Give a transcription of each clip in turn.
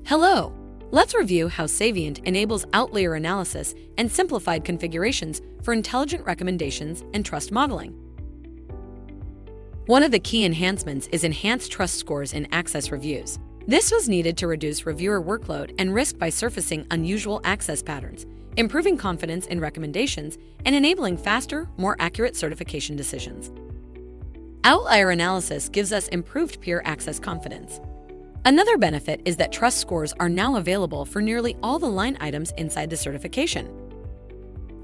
Hello! Let's review how Saviynt enables Outlier analysis and simplified configurations for intelligent recommendations and trust modeling. One of the key enhancements is enhanced trust scores in access reviews. This was needed to reduce reviewer workload and risk by surfacing unusual access patterns, improving confidence in recommendations, and enabling faster, more accurate certification decisions. Outlier analysis gives us improved peer access confidence. Another benefit is that trust scores are now available for nearly all the line items inside the certification.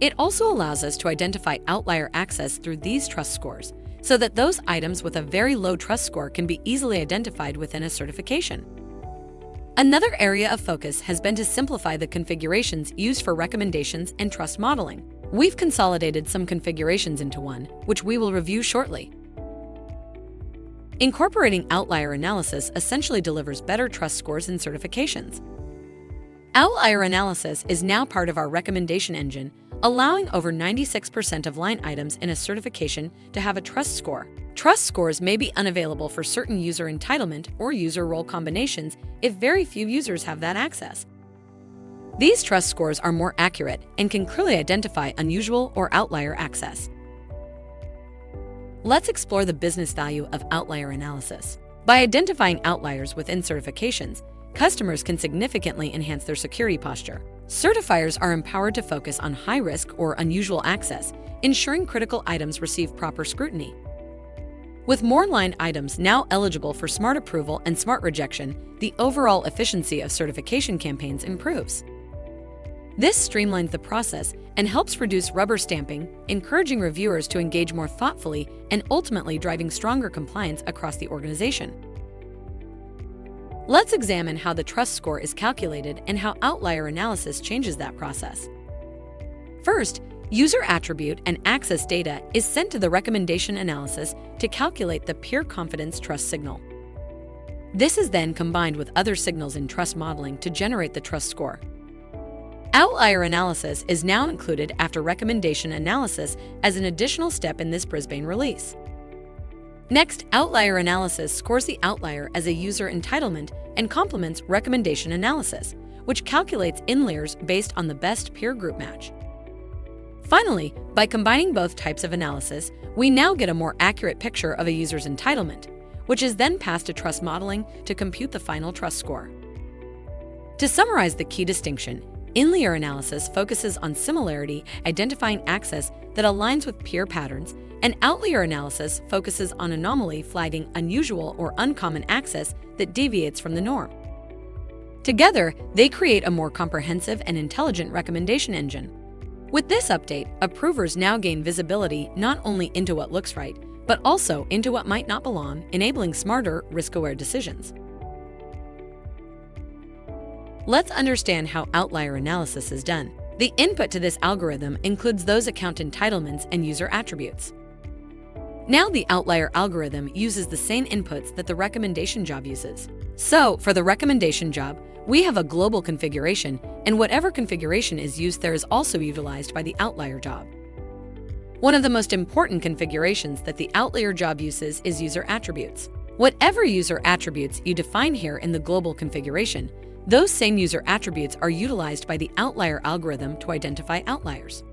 It also allows us to identify outlier access through these trust scores, so that those items with a very low trust score can be easily identified within a certification. Another area of focus has been to simplify the configurations used for recommendations and trust modeling. We've consolidated some configurations into one, which we will review shortly. Incorporating outlier analysis essentially delivers better trust scores and certifications. Outlier analysis is now part of our recommendation engine, allowing over 96% of line items in a certification to have a trust score. Trust scores may be unavailable for certain user entitlement or user role combinations if very few users have that access. These trust scores are more accurate and can clearly identify unusual or outlier access. Let's explore the business value of outlier analysis. By identifying outliers within certifications, customers can significantly enhance their security posture. Certifiers are empowered to focus on high-risk or unusual access, ensuring critical items receive proper scrutiny. With more line items now eligible for smart approval and smart rejection, the overall efficiency of certification campaigns improves. This streamlines the process and helps reduce rubber stamping, encouraging reviewers to engage more thoughtfully and ultimately driving stronger compliance across the organization. Let's examine how the trust score is calculated and how outlier analysis changes that process. First, user attribute and access data is sent to the recommendation analysis to calculate the peer confidence trust signal. This is then combined with other signals in trust modeling to generate the trust score. Outlier analysis is now included after recommendation analysis as an additional step in this Brisbane release. Next, outlier analysis scores the outlier as a user entitlement and complements recommendation analysis, which calculates in-layers based on the best peer group match. Finally, by combining both types of analysis, we now get a more accurate picture of a user's entitlement, which is then passed to trust modeling to compute the final trust score. To summarize the key distinction, in-layer analysis focuses on similarity, identifying access that aligns with peer patterns, and outlier analysis focuses on anomaly, flagging unusual or uncommon access that deviates from the norm. Together, they create a more comprehensive and intelligent recommendation engine. With this update, approvers now gain visibility not only into what looks right, but also into what might not belong, enabling smarter, risk-aware decisions. Let's understand how outlier analysis is done. The input to this algorithm includes those account entitlements and user attributes. Now the outlier algorithm uses the same inputs that the recommendation job uses. So, for the recommendation job, we have a global configuration, and whatever configuration is used there is also utilized by the outlier job. One of the most important configurations that the outlier job uses is user attributes. Whatever user attributes you define here in the global configuration, those same user attributes are utilized by the outlier algorithm to identify outliers.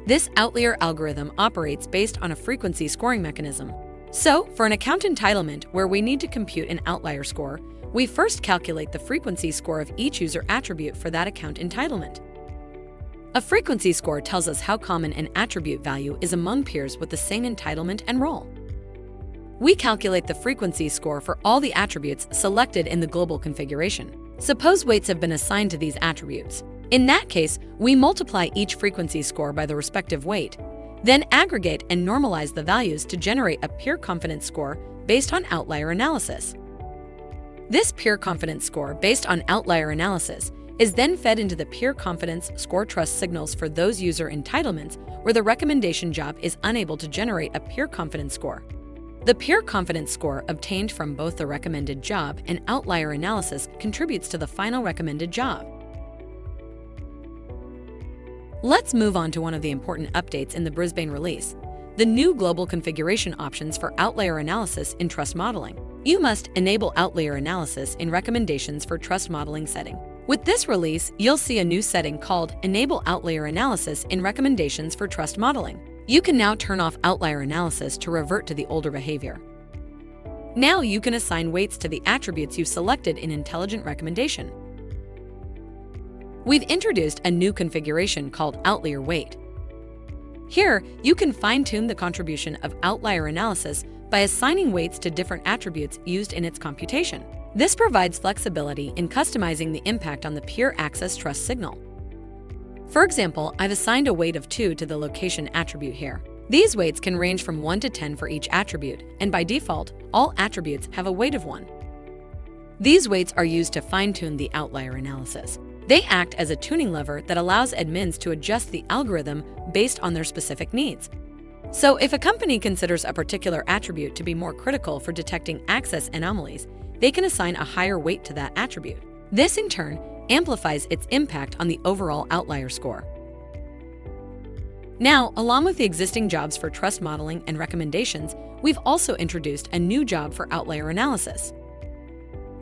This outlier algorithm operates based on a frequency scoring mechanism. So, for an account entitlement where we need to compute an outlier score, we first calculate the frequency score of each user attribute for that account entitlement. A frequency score tells us how common an attribute value is among peers with the same entitlement and role. We calculate the frequency score for all the attributes selected in the global configuration. Suppose weights have been assigned to these attributes. In that case, we multiply each frequency score by the respective weight, then aggregate and normalize the values to generate a peer confidence score based on outlier analysis. This peer confidence score based on outlier analysis is then fed into the peer confidence score trust signals for those user entitlements where the recommendation job is unable to generate a peer confidence score. The peer confidence score obtained from both the recommended job and outlier analysis contributes to the final recommended job. Let's move on to one of the important updates in the Brisbane release, the new global configuration options for outlier analysis in trust modeling. You must enable outlier analysis in recommendations for trust modeling setting. With this release, you'll see a new setting called Enable Outlier Analysis in Recommendations for Trust Modeling. You can now turn off outlier analysis to revert to the older behavior. Now you can assign weights to the attributes you've selected in Intelligent Recommendation. We've introduced a new configuration called Outlier Weight. Here, you can fine-tune the contribution of outlier analysis by assigning weights to different attributes used in its computation. This provides flexibility in customizing the impact on the peer access trust signal. For example, I've assigned a weight of 2 to the location attribute here. These weights can range from 1 to 10 for each attribute, and by default, all attributes have a weight of 1. These weights are used to fine-tune the outlier analysis. They act as a tuning lever that allows admins to adjust the algorithm based on their specific needs. So if a company considers a particular attribute to be more critical for detecting access anomalies, they can assign a higher weight to that attribute. This, in turn, amplifies its impact on the overall outlier score. Now, along with the existing jobs for trust modeling and recommendations, we've also introduced a new job for outlier analysis.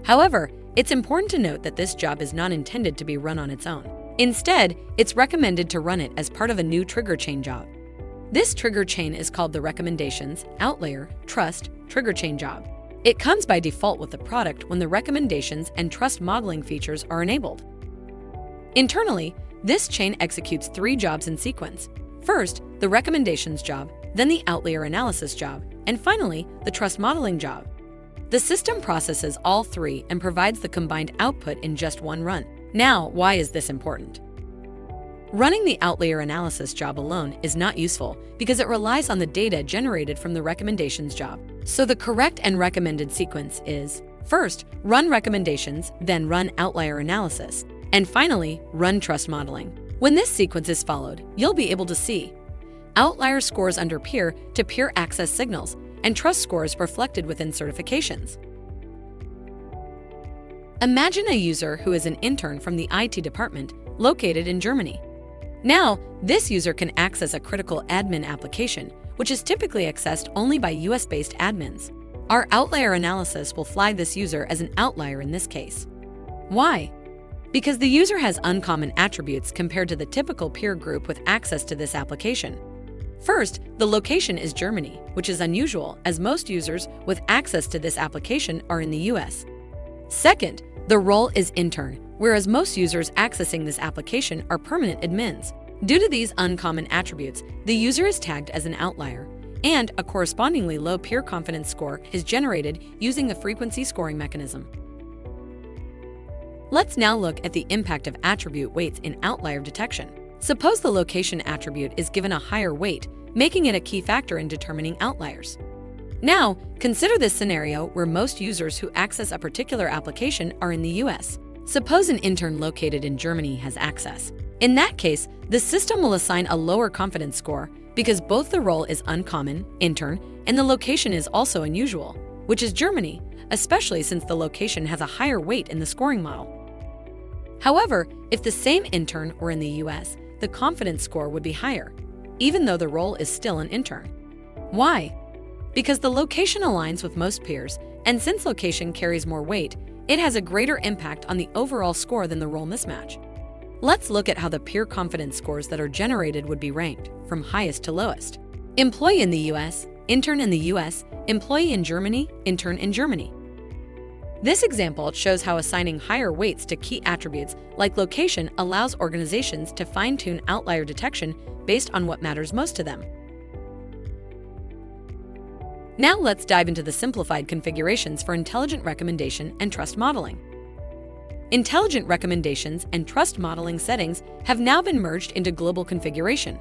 However, it's important to note that this job is not intended to be run on its own. Instead, it's recommended to run it as part of a new trigger chain job. This trigger chain is called the Recommendations, Outlier, Trust, Trigger Chain job. It comes by default with the product when the recommendations and trust modeling features are enabled. Internally, this chain executes 3 jobs in sequence. First, the recommendations job, then the outlier analysis job, and finally, the trust modeling job. The system processes all 3 and provides the combined output in just one run. Now, why is this important? Running the outlier analysis job alone is not useful because it relies on the data generated from the recommendations job. So the correct and recommended sequence is, first, run recommendations, then run outlier analysis, and finally, run trust modeling. When this sequence is followed, you'll be able to see outlier scores under peer-to-peer access signals and trust scores reflected within certifications. Imagine a user who is an intern from the IT department located in Germany. Now, this user can access a critical admin application, which is typically accessed only by US-based admins. Our outlier analysis will flag this user as an outlier in this case. Why? Because the user has uncommon attributes compared to the typical peer group with access to this application. First, the location is Germany, which is unusual as most users with access to this application are in the US. Second, the role is intern, whereas most users accessing this application are permanent admins. Due to these uncommon attributes, the user is tagged as an outlier, and a correspondingly low peer confidence score is generated using the frequency scoring mechanism. Let's now look at the impact of attribute weights in outlier detection. Suppose the location attribute is given a higher weight, making it a key factor in determining outliers. Now, consider this scenario where most users who access a particular application are in the US. Suppose an intern located in Germany has access. In that case, the system will assign a lower confidence score because both the role is uncommon, intern, and the location is also unusual, which is Germany, especially since the location has a higher weight in the scoring model. However, if the same intern were in the US, the confidence score would be higher, even though the role is still an intern. Why? Because the location aligns with most peers, and since location carries more weight, it has a greater impact on the overall score than the role mismatch. Let's look at how the peer confidence scores that are generated would be ranked, from highest to lowest. Employee in the US, intern in the US, employee in Germany, intern in Germany. This example shows how assigning higher weights to key attributes like location allows organizations to fine-tune outlier detection based on what matters most to them. Now let's dive into the simplified configurations for intelligent recommendation and trust modeling. Intelligent recommendations and trust modeling settings have now been merged into global configuration.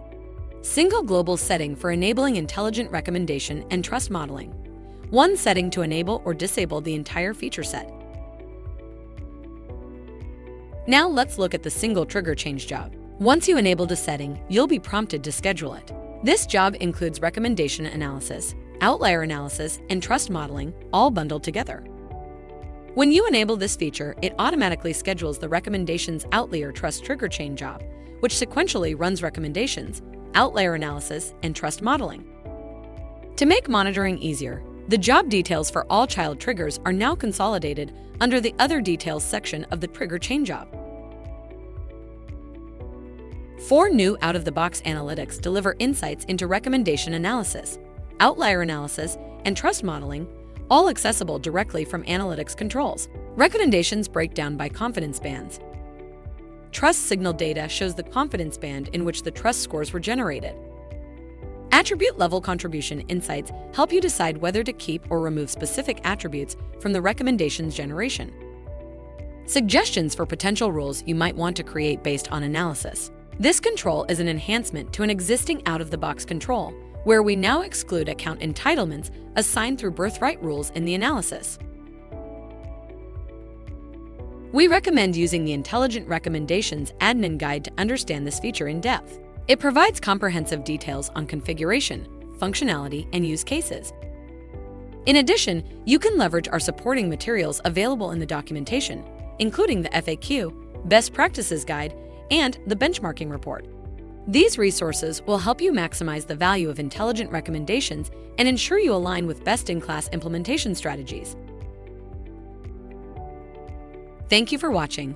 Single global setting for enabling intelligent recommendation and trust modeling. One setting to enable or disable the entire feature set. Now let's look at the single trigger change job. Once you enable the setting, you'll be prompted to schedule it. This job includes recommendation analysis, outlier analysis, and trust modeling, all bundled together. When you enable this feature, it automatically schedules the recommendations outlier trust trigger chain job, which sequentially runs recommendations, outlier analysis, and trust modeling. To make monitoring easier, the job details for all child triggers are now consolidated under the Other Details section of the Trigger Chain job. 4 new out-of-the-box analytics deliver insights into recommendation analysis, outlier analysis, and trust modeling, all accessible directly from analytics controls. Recommendations break down by confidence bands. Trust signal data shows the confidence band in which the trust scores were generated. Attribute-level contribution insights help you decide whether to keep or remove specific attributes from the recommendations generation. Suggestions for potential rules you might want to create based on analysis. This control is an enhancement to an existing out-of-the-box control, where we now exclude account entitlements assigned through birthright rules in the analysis. We recommend using the Intelligent Recommendations Admin Guide to understand this feature in depth. It provides comprehensive details on configuration, functionality, and use cases. In addition, you can leverage our supporting materials available in the documentation, including the FAQ, Best Practices Guide, and the Benchmarking Report. These resources will help you maximize the value of intelligent recommendations and ensure you align with best-in-class implementation strategies. Thank you for watching.